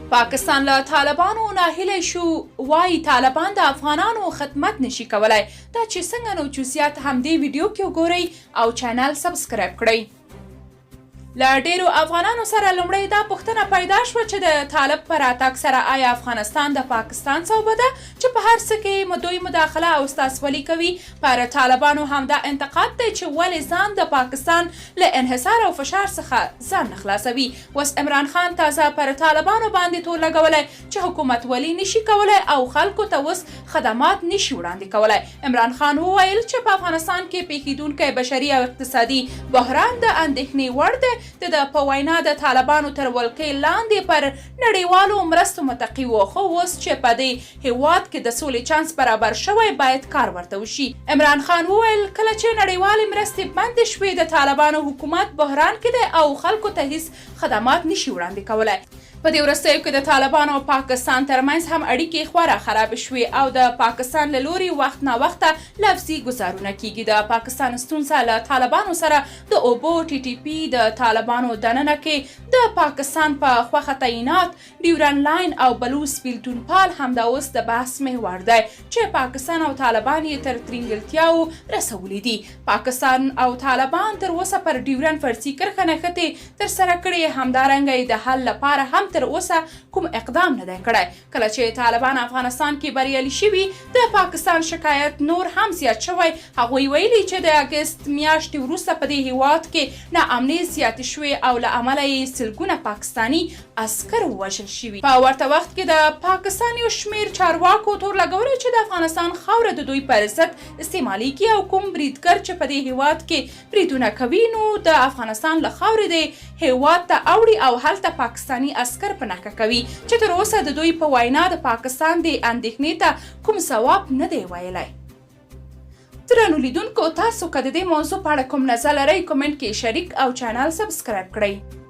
پاکستان له طالبانو ناهیلی شو، وایي طالبان د افغانانو خدمت نشي کولای. دا چې څنګه نو جزئیات همدې ویډیو کې وګورئ او چینل سبسکرایب کړئ. له ډیرو افغانانو سره لومړی دا پوښتنه پیدا شوه چې د طالب په راتګ سره آیا افغانستان د پاکستان صوبه ده چې په هر څه کې دوی مداخله او استازولي کوي. پر طالبانو همدا انتقاد دی چې ولې ځان د پاکستان له انحصار او فشار څخه ځان نه خلاصوي. اوس عمران خان تازه پر طالبانو باندې تور لګولی چې حکومت ولې نشي کولی او خلکو ته اوس خدمات نشي وړاندې کولی. عمران خان وویل چې په افغانستان کې پیښیدونکی بشري او اقتصادي بحران د اندېښنې وړ دی. د په وینا د طالبانو تر ولکې لاندې پر نړیوالو مرستو متقي و، خو اوس چې په دې هیواد کې د سولې چانس برابر شوی باید کار ورته وشي. عمران خان وویل کله چې نړیوالې مرستې بندې شوې د طالبانو حکومت بحران کې دی او خلکو ته هیڅ خدمات نشي وړاندې کولی. په دې وروستیو کې د طالبانو او پاکستان ترمنځ هم اړیکې خورا خرابې شوې او د پاکستان له لوري وخت ناوخته لفظي ګزارونه کیږي. د پاکستان ستونزه له طالبانو سره د اوبو TTP د طالبانو دننه کې د پاکستان په خوښه تعینات ډیورن لاین او بلوچ بیلتون پال همدا اوس د بحث محور دی چې پاکستان او طالبان یې تر ترینګلتیاو رسولي دي. پاکستان او طالبان تر اوسه پر ډیورن فرضي کرښه نښتې ترسره کړې، همدارنګه یې د حل لپاره هم تر اوسه کوم اقدام نه دی کړی. کله چې طالبان افغانستان کې بریالي شوي د پاکستان شکایت نور هم زیات شوی. هغوی ویلي چې د اګست میاشتې وروسته په دې هیواد کې ناامني زیاتې شوې او له امله یې سلګونه پاکستاني عسکر ووژل شوي. په ورته وخت کې د پاکستان یو شمېر چارواکو تور لګولی چې د افغانستان خاوره د دوی پر ضد استعمالیږي او کوم بریدګر چې په دې هیواد کې بریدونه کوي نو د افغانستان له خاورې د هیواد ته اوړي او هلته پاکستاني عسکر په نښه کوي چې تر اوسه د دوی په وینا د پاکستان د اندېښنې ته کوم ځواب نه دی ویلی. درنو لیدونکو، تاسو که د دې موضوع په اړه کوم نظر لرئ کومنټ کې شریک او چینل سبسکرایب کړئ.